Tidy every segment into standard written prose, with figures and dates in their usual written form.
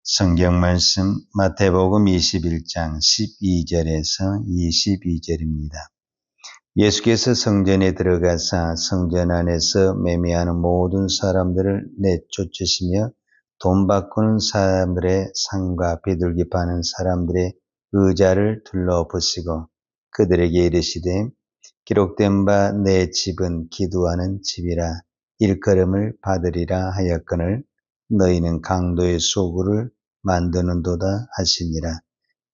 성경 말씀 마태복음 21장 12절에서 22절입니다. 예수께서 성전에 들어가사 성전 안에서 매매하는 모든 사람들을 내쫓으시며 돈 바꾸는 사람들의 상과 비둘기 파는 사람들의 의자를 둘러보시고 그들에게 이르시되 기록된 바 내 집은 기도하는 집이라 일컬음을 받으리라 하였거늘 너희는 강도의 소굴을 만드는도다 하시니라.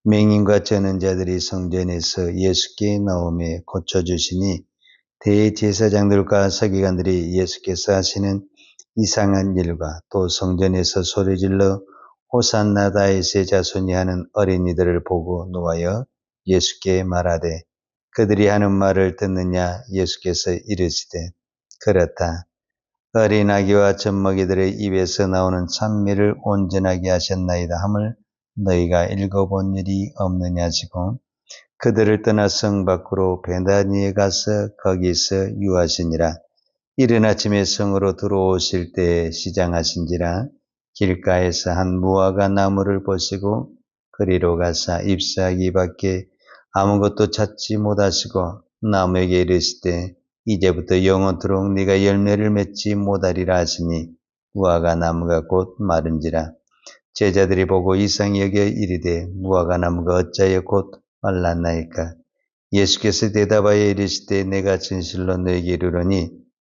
맹인과 쩌는 자들이 성전에서 예수께 나오매 고쳐주시니 대제사장들과 서기관들이 예수께서 하시는 이상한 일과 또 성전에서 소리질러 호산나 다윗의 자손이 하는 어린이들을 보고 노하여 예수께 말하되 그들이 하는 말을 듣느냐. 예수께서 이르시되 그렇다. 어린 아기와 젖먹이들의 입에서 나오는 찬미를 온전하게 하셨나이다 함을 너희가 읽어본 일이 없느냐지고 그들을 떠나 성 밖으로 베다니에 가서 거기서 유하시니라. 이른 아침에 성으로 들어오실 때에 시장하신지라. 길가에서 한 무화과 나무를 보시고 그리로 가사 잎사귀 밖에 아무것도 찾지 못하시고 나무에게 이르시되 이제부터 영원토록 네가 열매를 맺지 못하리라 하시니 무화과 나무가 곧 마른지라. 제자들이 보고 이상히 여겨 이르되 무화과 나무가 어찌하여 곧 말랐나이까. 예수께서 대답하여 이르시되 내가 진실로 너희에게 이르노니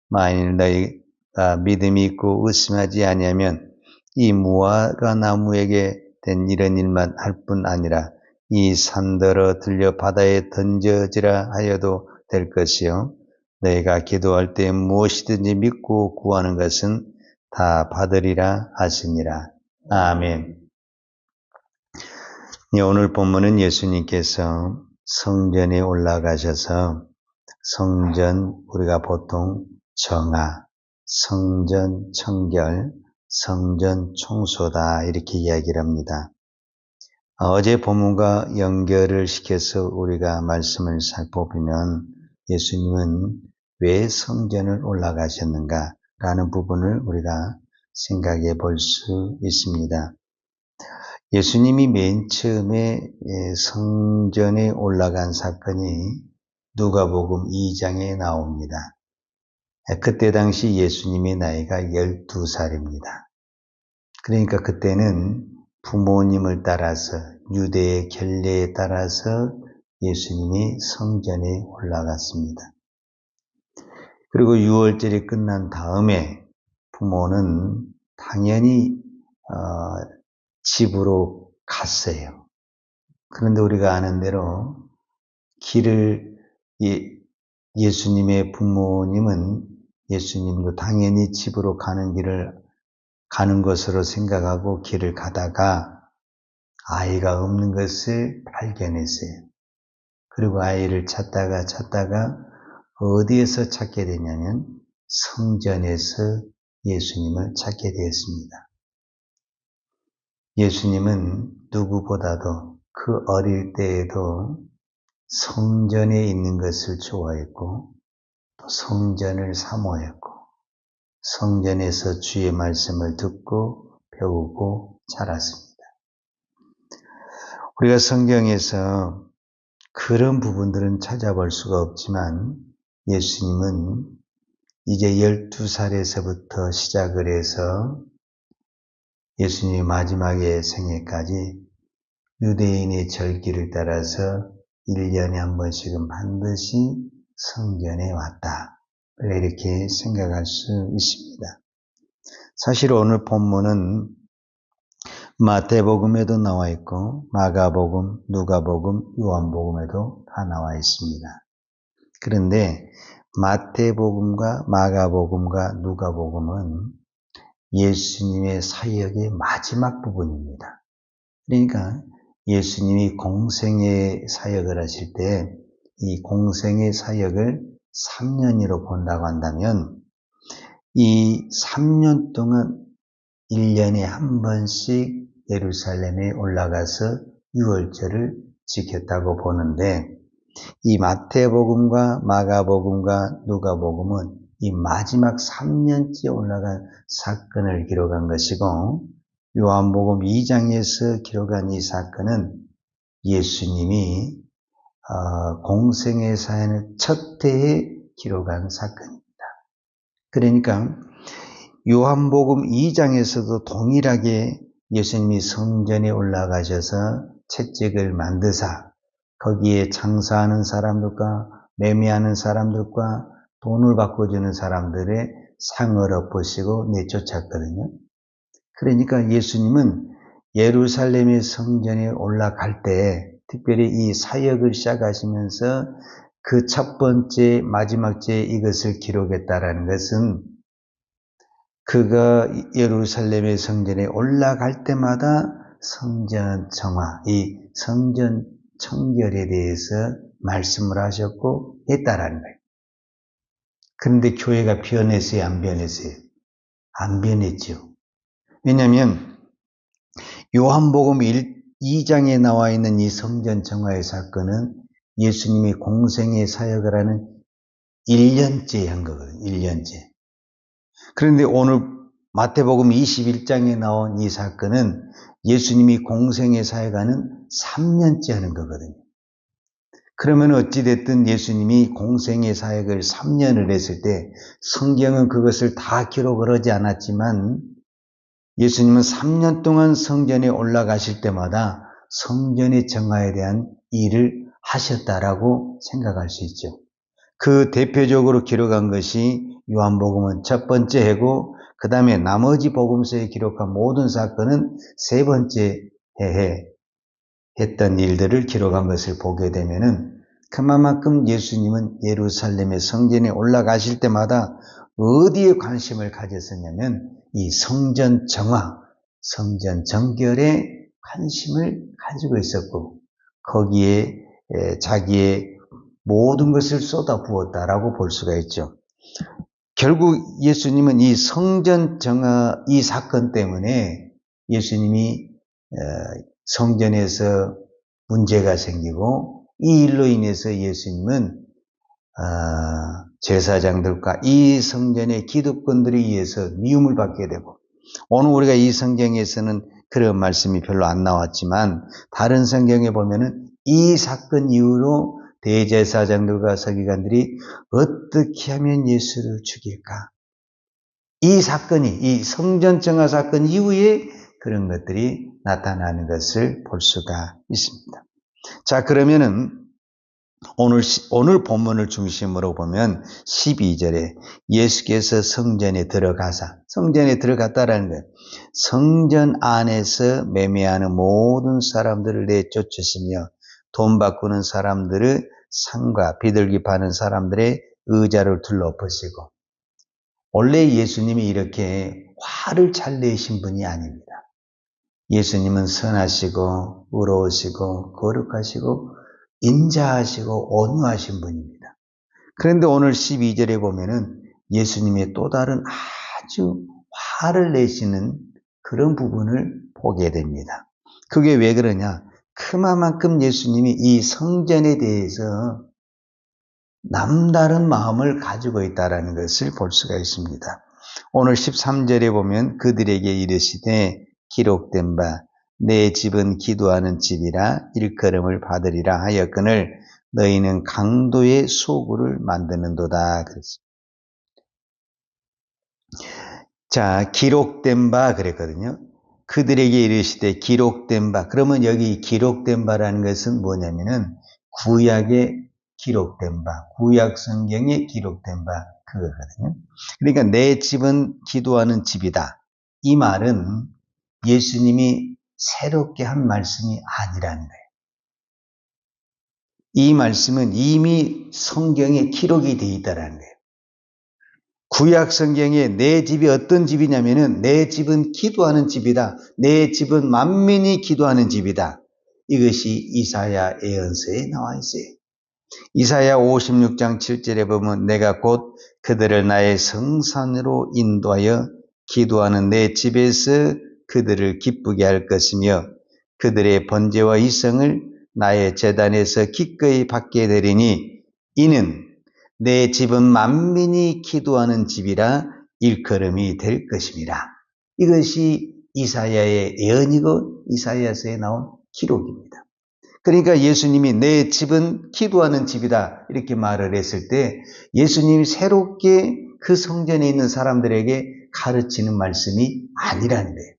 만일 너희가 믿음이 있고 의심하지 아니하면 이 무화과 나무에게 된 이런 일만 할 뿐 아니라 이 산더러 들려 바다에 던져지라 하여도 될 것이요 너희가 기도할 때 무엇이든지 믿고 구하는 것은 다 받으리라 하시니라. 아멘. 오늘 본문은 예수님께서 성전에 올라가셔서 성전, 우리가 보통 정화, 성전 청결, 성전 청소다 이렇게 이야기를 합니다. 어제 본문과 연결을 시켜서 우리가 말씀을 살펴보면 예수님은 왜 성전을 올라가셨는가 라는 부분을 우리가 생각해 볼 수 있습니다. 예수님이 맨 처음에 성전에 올라간 사건이 누가복음 2장에 나옵니다. 그때 당시 예수님의 나이가 12살입니다. 그러니까 그때는 부모님을 따라서 유대의 결례에 따라서 예수님이 성전에 올라갔습니다. 그리고 6월절이 끝난 다음에 부모는 당연히 집으로 갔어요. 그런데 우리가 아는 대로 길을 예수님의 부모님은 예수님도 당연히 집으로 가는 길을 가는 것으로 생각하고 길을 가다가 아이가 없는 것을 발견했어요. 그리고 아이를 찾다가 어디에서 찾게 되냐면 성전에서 예수님을 찾게 되었습니다. 예수님은 누구보다도 그 어릴 때에도 성전에 있는 것을 좋아했고 또 성전을 사모했고 성전에서 주의 말씀을 듣고 배우고 자랐습니다. 우리가 성경에서 그런 부분들은 찾아볼 수가 없지만 예수님은 이제 12살에서부터 시작을 해서 예수님의 마지막의 생애까지 유대인의 절기를 따라서 1년에 한 번씩은 반드시 성전에 왔다. 이렇게 생각할 수 있습니다. 사실 오늘 본문은 마태복음에도 나와 있고 마가복음, 누가복음, 요한복음에도 다 나와 있습니다. 그런데 마태복음과 마가복음과 누가복음은 예수님의 사역의 마지막 부분입니다. 그러니까 예수님이 공생의 사역을 하실 때 이 공생의 사역을 3년으로 본다고 한다면 이 3년 동안 1년에 한 번씩 예루살렘에 올라가서 유월절을 지켰다고 보는데 이 마태복음과 마가복음과 누가복음은 이 마지막 3년째 올라간 사건을 기록한 것이고 요한복음 2장에서 기록한 이 사건은 예수님이 공생의 사연을 첫 해에 기록한 사건입니다. 그러니까 요한복음 2장에서도 동일하게 예수님이 성전에 올라가셔서 채찍을 만드사 거기에 장사하는 사람들과 매매하는 사람들과 돈을 바꿔주는 사람들의 상을 엎으시고 내쫓았거든요. 그러니까 예수님은 예루살렘의 성전에 올라갈 때 특별히 이 사역을 시작하시면서 그 첫 번째 마지막 주에 이것을 기록했다라는 것은 그가 예루살렘의 성전에 올라갈 때마다 성전 정화, 이 성전 청결에 대해서 말씀을 하셨고 했다라는 거예요. 그런데 교회가 변했어요, 안 변했어요? 안 변했죠. 왜냐하면 요한복음 2장에 나와 있는 이 성전 정화의 사건은 예수님이 공생의 사역을 하는 1년째 한 거거든요. 1년째. 그런데 오늘 마태복음 21장에 나온 이 사건은 예수님이 공생의 사역하는 3년째 하는 거거든요. 그러면 어찌됐든 예수님이 공생의 사역을 3년을 했을 때 성경은 그것을 다 기록을 하지 않았지만 예수님은 3년 동안 성전에 올라가실 때마다 성전의 정화에 대한 일을 하셨다라고 생각할 수 있죠. 그 대표적으로 기록한 것이 요한복음은 첫 번째 해고 그 다음에 나머지 복음서에 기록한 모든 사건은 세 번째 해에 했던 일들을 기록한 것을 보게 되면은 그만큼 예수님은 예루살렘의 성전에 올라가실 때마다 어디에 관심을 가졌었냐면 이 성전 정화, 성전 정결에 관심을 가지고 있었고 거기에 자기의 모든 것을 쏟아부었다라고 볼 수가 있죠. 결국 예수님은 이 성전 정화 이 사건 때문에 예수님이 성전에서 문제가 생기고 이 일로 인해서 예수님은 제사장들과 이 성전의 기득권들에 의해서 미움을 받게 되고 오늘 우리가 이 성경에서는 그런 말씀이 별로 안 나왔지만 다른 성경에 보면은 이 사건 이후로 대제사장들과 서기관들이 어떻게 하면 예수를 죽일까? 이 사건이 이 성전 정화 사건 이후에 그런 것들이 나타나는 것을 볼 수가 있습니다. 자, 그러면은 오늘 본문을 중심으로 보면 12절에 예수께서 성전에 들어갔다라는 거예요. 성전 안에서 매매하는 모든 사람들을 내쫓으시며 돈 바꾸는 사람들의 상과 비둘기 파는 사람들의 의자를 둘러엎으시고 원래 예수님이 이렇게 화를 잘 내신 분이 아닙니다. 예수님은 선하시고 의로우시고 거룩하시고 인자하시고 온유하신 분입니다. 그런데 오늘 12절에 보면은 예수님의 또 다른 아주 화를 내시는 그런 부분을 보게 됩니다. 그게 왜 그러냐? 그만큼 예수님이 이 성전에 대해서 남다른 마음을 가지고 있다는 것을 볼 수가 있습니다. 오늘 13절에 보면 그들에게 이르시되 기록된 바 내 집은 기도하는 집이라 일컬음을 받으리라 하였거늘 너희는 강도의 소굴을 만드는도다 그랬습니다. 자, 기록된 바 그랬거든요. 그들에게 이르시되 기록된 바. 그러면 여기 기록된 바라는 것은 뭐냐면은 구약에 기록된 바, 구약 성경에 기록된 바 그거거든요. 그러니까 내 집은 기도하는 집이다. 이 말은 예수님이 새롭게 한 말씀이 아니라는 거예요. 이 말씀은 이미 성경에 기록이 되어 있다는 거예요. 구약 성경에 내 집이 어떤 집이냐면은 내 집은 기도하는 집이다. 내 집은 만민이 기도하는 집이다. 이것이 이사야 예언서에 나와 있어요. 이사야 56장 7절에 보면 내가 곧 그들을 나의 성산으로 인도하여 기도하는 내 집에서 그들을 기쁘게 할 것이며 그들의 번제와 이성을 나의 제단에서 기꺼이 받게 되리니 이는 내 집은 만민이 기도하는 집이라 일컬음이 될 것입니다. 이것이 이사야의 예언이고 이사야서에 나온 기록입니다. 그러니까 예수님이 내 집은 기도하는 집이다 이렇게 말을 했을 때 예수님이 새롭게 그 성전에 있는 사람들에게 가르치는 말씀이 아니라는 거예요.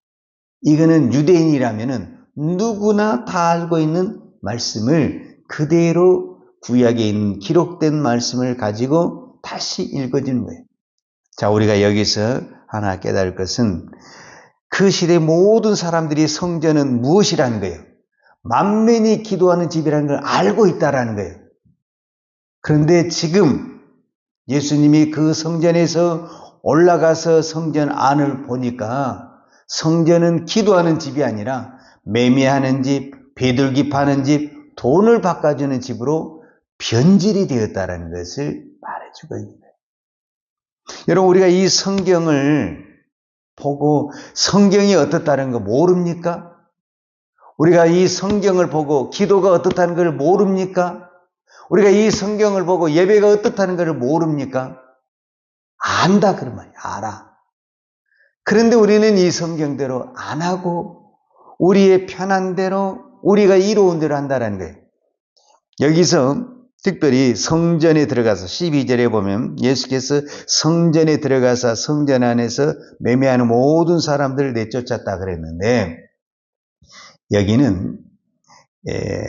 이거는 유대인이라면은 누구나 다 알고 있는 말씀을 그대로 구약에 있는 기록된 말씀을 가지고 다시 읽어주는 거예요. 자, 우리가 여기서 하나 깨달을 것은 그 시대 모든 사람들이 성전은 무엇이라는 거예요. 만민이 기도하는 집이라는 걸 알고 있다라는 거예요. 그런데 지금 예수님이 그 성전에서 올라가서 성전 안을 보니까 성전은 기도하는 집이 아니라 매매하는 집, 비둘기 파는 집, 돈을 바꿔주는 집으로 변질이 되었다는 것을 말해주고 있는 거예요. 여러분, 우리가 이 성경을 보고 성경이 어떻다는 거 모릅니까? 우리가 이 성경을 보고 기도가 어떻다는 걸 모릅니까? 우리가 이 성경을 보고 예배가 어떻다는 걸 모릅니까? 안다 그런 말이야. 알아. 그런데 우리는 이 성경대로 안 하고 우리의 편한 대로 우리가 이로운 대로 한다는 거예요. 여기서 특별히 성전에 들어가서 12절에 보면 예수께서 성전에 들어가서 성전 안에서 매매하는 모든 사람들을 내쫓았다 그랬는데 여기는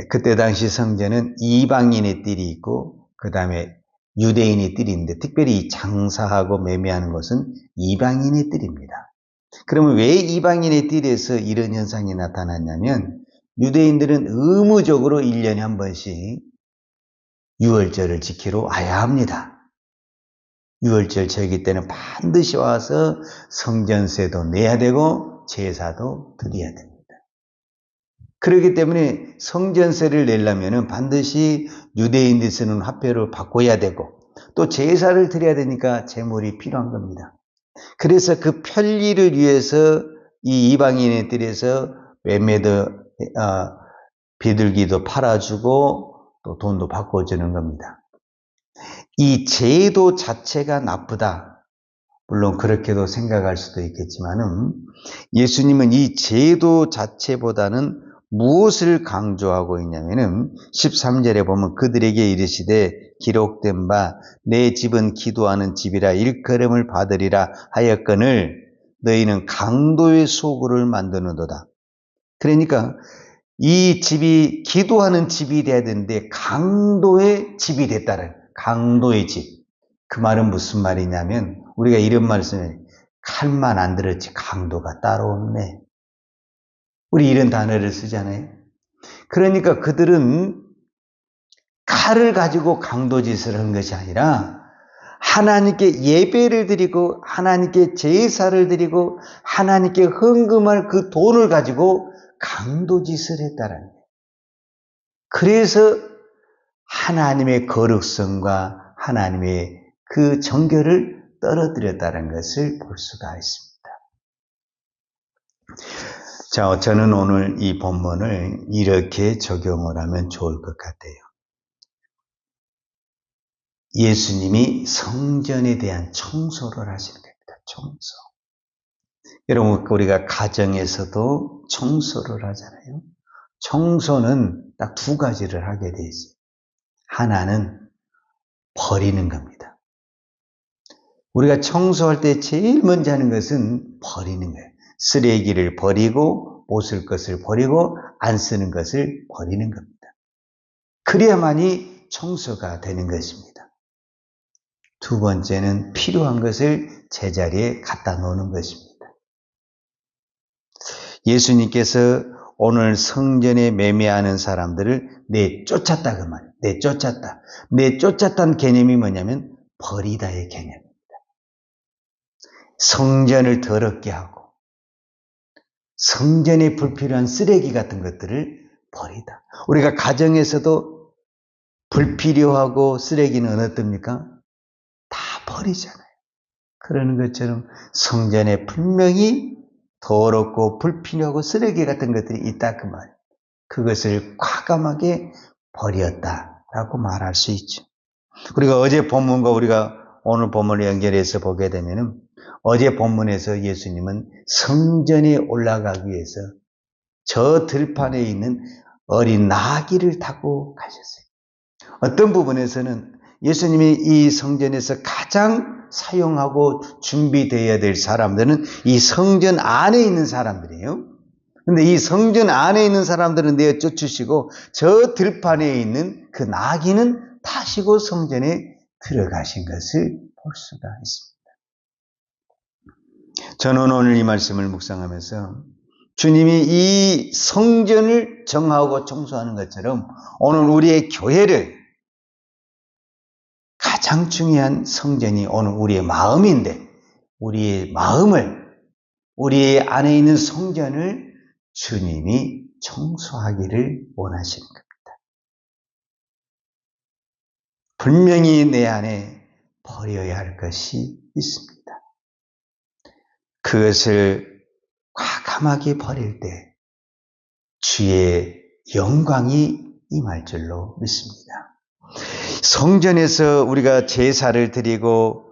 그때 당시 성전은 이방인의 뜰이 있고 그 다음에 유대인의 뜰이 있는데 특별히 장사하고 매매하는 것은 이방인의 뜰입니다. 그러면 왜 이방인의 뜰에서 이런 현상이 나타났냐면 유대인들은 의무적으로 1년에 한 번씩 유월절을 지키러 와야 합니다. 유월절 절기 때는 반드시 와서 성전세도 내야 되고 제사도 드려야 됩니다. 그렇기 때문에 성전세를 내려면 반드시 유대인들이 쓰는 화폐를 바꿔야 되고 또 제사를 드려야 되니까 재물이 필요한 겁니다. 그래서 그 편리를 위해서 이 이방인의 뜰에서 매매도 비둘기도 팔아주고 또 돈도 바꿔주는 겁니다. 이 제도 자체가 나쁘다. 물론 그렇게도 생각할 수도 있겠지만은 예수님은 이 제도 자체보다는 무엇을 강조하고 있냐면은 13절에 보면 그들에게 이르시되 기록된 바 내 집은 기도하는 집이라 일컬음을 받으리라 하였거늘 너희는 강도의 소굴을 만드는도다. 그러니까 이 집이 기도하는 집이 돼야 되는데 강도의 집이 됐다는 강도의 집. 그 말은 무슨 말이냐면 우리가 이런 말씀을 칼만 안 들었지 강도가 따로 없네. 우리 이런 단어를 쓰잖아요. 그러니까 그들은 칼을 가지고 강도짓을 한 것이 아니라 하나님께 예배를 드리고 하나님께 제사를 드리고 하나님께 헌금할 그 돈을 가지고 강도짓을 했다는 거예요. 그래서 하나님의 거룩성과 하나님의 그 정결을 떨어뜨렸다는 것을 볼 수가 있습니다. 자, 저는 오늘 이 본문을 이렇게 적용을 하면 좋을 것 같아요. 예수님이 성전에 대한 청소를 하시는 겁니다. 청소. 여러분, 우리가 가정에서도 청소를 하잖아요. 청소는 딱 두 가지를 하게 돼 있어요. 하나는 버리는 겁니다. 우리가 청소할 때 제일 먼저 하는 것은 버리는 거예요. 쓰레기를 버리고 못 쓸 것을 버리고 안 쓰는 것을 버리는 겁니다. 그래야만이 청소가 되는 것입니다. 두 번째는 필요한 것을 제자리에 갖다 놓는 것입니다. 예수님께서 오늘 성전에 매매하는 사람들을 내쫓았다 그 말이에요. 내쫓았다. 내쫓았다는 개념이 뭐냐면 버리다의 개념입니다. 성전을 더럽게 하고 성전에 불필요한 쓰레기 같은 것들을 버리다. 우리가 가정에서도 불필요하고 쓰레기는 어떻습니까? 다 버리잖아요. 그러는 것처럼 성전에 분명히 더럽고 불필요하고 쓰레기 같은 것들이 있다 그 말. 그것을 과감하게 버렸다라고 말할 수 있죠. 우리가 어제 본문과 우리가 오늘 본문을 연결해서 보게 되면은 어제 본문에서 예수님은 성전에 올라가기 위해서 저 들판에 있는 어린 나귀를 타고 가셨어요. 어떤 부분에서는 예수님이 이 성전에서 가장 사용하고 준비되어야 될 사람들은 이 성전 안에 있는 사람들이에요. 근데 이 성전 안에 있는 사람들은 내어 쫓으시고 저 들판에 있는 그 나귀는 타시고 성전에 들어가신 것을 볼 수가 있습니다. 저는 오늘 이 말씀을 묵상하면서 주님이 이 성전을 정하고 청소하는 것처럼 오늘 우리의 교회를 가장 중요한 성전이 오늘 우리의 마음인데 우리의 마음을 우리 안에 있는 성전을 주님이 청소하기를 원하시는 겁니다. 분명히 내 안에 버려야 할 것이 있습니다. 그것을 과감하게 버릴 때 주의 영광이 임할 줄로 믿습니다. 성전에서 우리가 제사를 드리고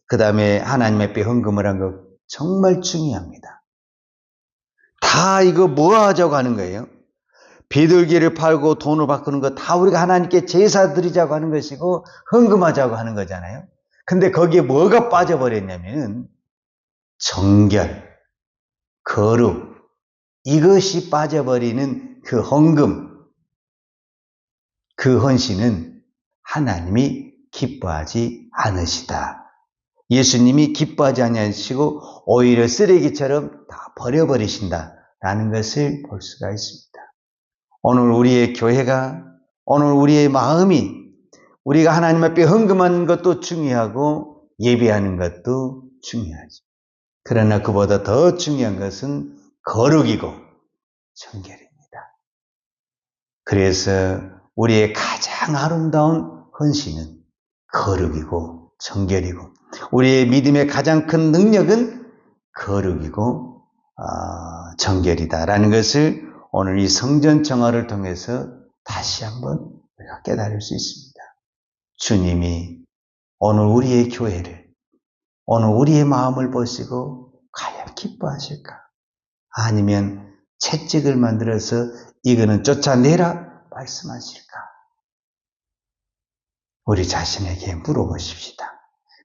그 다음에 하나님 앞에 헌금을 한 것 정말 중요합니다. 다 이거 뭐 하자고 하는 거예요? 비둘기를 팔고 돈을 바꾸는 거 다 우리가 하나님께 제사 드리자고 하는 것이고 헌금하자고 하는 거잖아요. 근데 거기에 뭐가 빠져버렸냐면 정결, 거룩, 이것이 빠져버리는 그 헌금, 그 헌신은 하나님이 기뻐하지 않으시다. 예수님이 기뻐하지 않으시고 오히려 쓰레기처럼 다 버려버리신다라는 것을 볼 수가 있습니다. 오늘 우리의 교회가, 오늘 우리의 마음이 우리가 하나님 앞에 헌금하는 것도 중요하고 예배하는 것도 중요하죠. 그러나 그보다 더 중요한 것은 거룩이고 정결입니다. 그래서 우리의 가장 아름다운 헌신은 거룩이고 정결이고 우리의 믿음의 가장 큰 능력은 거룩이고 정결이다라는 것을 오늘 이 성전 정화를 통해서 다시 한번 우리가 깨달을 수 있습니다. 주님이 오늘 우리의 교회를 오늘 우리의 마음을 보시고 과연 기뻐하실까? 아니면 채찍을 만들어서 이거는 쫓아내라 말씀하실까? 우리 자신에게 물어보십시다.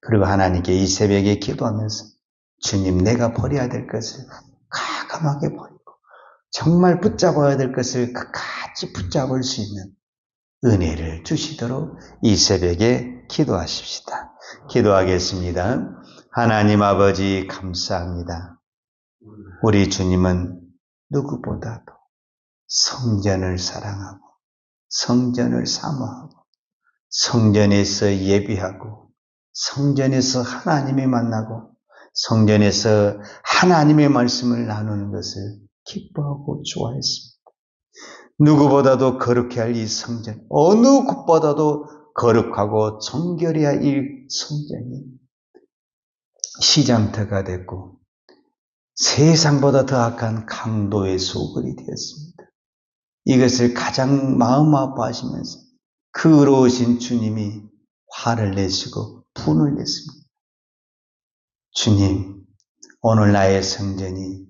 그리고 하나님께 이 새벽에 기도하면서 주님 내가 버려야 될 것을 과감하게 버리고 정말 붙잡아야 될 것을 끝까지 붙잡을 수 있는 은혜를 주시도록 이 새벽에 기도하십시다. 기도하겠습니다. 하나님 아버지 감사합니다. 우리 주님은 누구보다도 성전을 사랑하고 성전을 사모하고 성전에서 예배하고 성전에서 하나님을 만나고 성전에서 하나님의 말씀을 나누는 것을 기뻐하고 좋아했습니다. 누구보다도 거룩해야 할 이 성전, 어느 곳보다도 거룩하고 정결해야 할 이 성전이 시장터가 됐고 세상보다 더 악한 강도의 소굴이 되었습니다. 이것을 가장 마음 아파하시면서 그 의로우신 주님이 화를 내시고 분을 냈습니다. 주님, 오늘 나의 성전이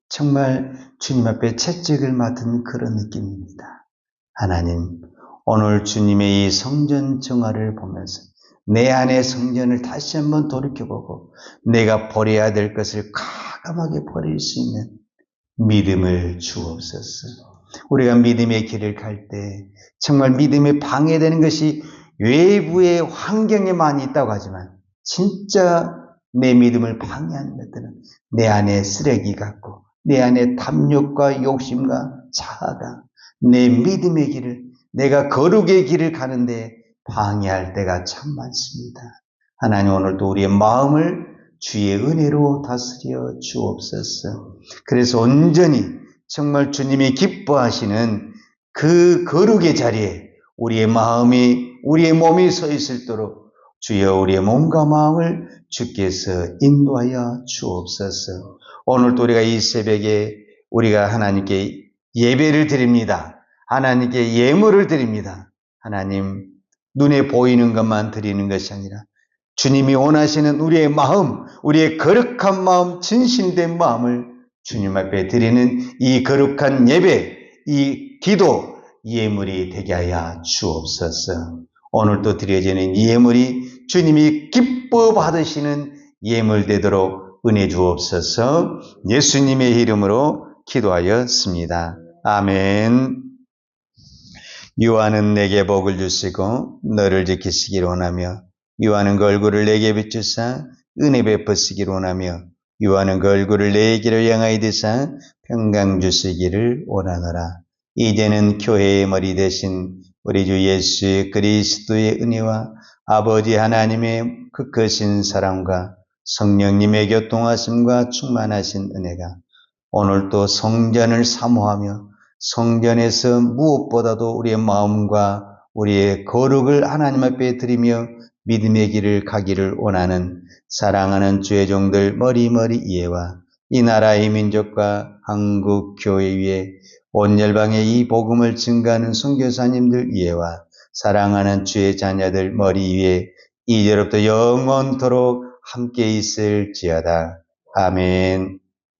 정말 주님 앞에 채찍을 맡은 그런 느낌입니다. 하나님, 오늘 주님의 이 성전 정화를 보면서 내 안의 성전을 다시 한번 돌이켜보고 내가 버려야 될 것을 과감하게 버릴 수 있는 믿음을 주옵소서. 우리가 믿음의 길을 갈 때 정말 믿음에 방해되는 것이 외부의 환경에 많이 있다고 하지만 진짜 내 믿음을 방해하는 것들은 내 안에 쓰레기 같고 내 안에 탐욕과 욕심과 자아가 내 믿음의 길을 내가 거룩의 길을 가는데 방해할 때가 참 많습니다. 하나님 오늘도 우리의 마음을 주의 은혜로 다스려 주옵소서. 그래서 온전히 정말 주님이 기뻐하시는 그 거룩의 자리에 우리의 마음이 우리의 몸이 서 있을도록 주여 우리의 몸과 마음을 주께서 인도하여 주옵소서. 오늘도 우리가 이 새벽에 우리가 하나님께 예배를 드립니다. 하나님께 예물을 드립니다. 하나님 눈에 보이는 것만 드리는 것이 아니라 주님이 원하시는 우리의 마음, 우리의 거룩한 마음, 진실된 마음을 주님 앞에 드리는 이 거룩한 예배, 이 기도, 예물이 되게 하여 주옵소서. 오늘도 드려지는 이 예물이 주님이 기뻐 받으시는 예물 되도록 은혜 주옵소서. 예수님의 이름으로 기도하였습니다. 아멘. 유하는 내게 복을 주시고 너를 지키시기를 원하며 유하는 그 얼굴을 내게 비추사 은혜 베푸시기를 원하며 유하는 그 얼굴을 내 길을 향하여 드사 평강 주시기를 원하노라. 이제는 교회의 머리 대신 우리 주 예수 그리스도의 은혜와 아버지 하나님의 그 크신 사랑과 성령님의 교통하심과 충만하신 은혜가 오늘도 성전을 사모하며 성전에서 무엇보다도 우리의 마음과 우리의 거룩을 하나님 앞에 드리며 믿음의 길을 가기를 원하는 사랑하는 주의 종들 머리머리 이해와 이 나라의 민족과 한국 교회 위에 온 열방의 이 복음을 증가하는 선교사님들 이해와 사랑하는 주의 자녀들 머리 위에 이제로부터 영원토록 함께 있을지어다. 아멘.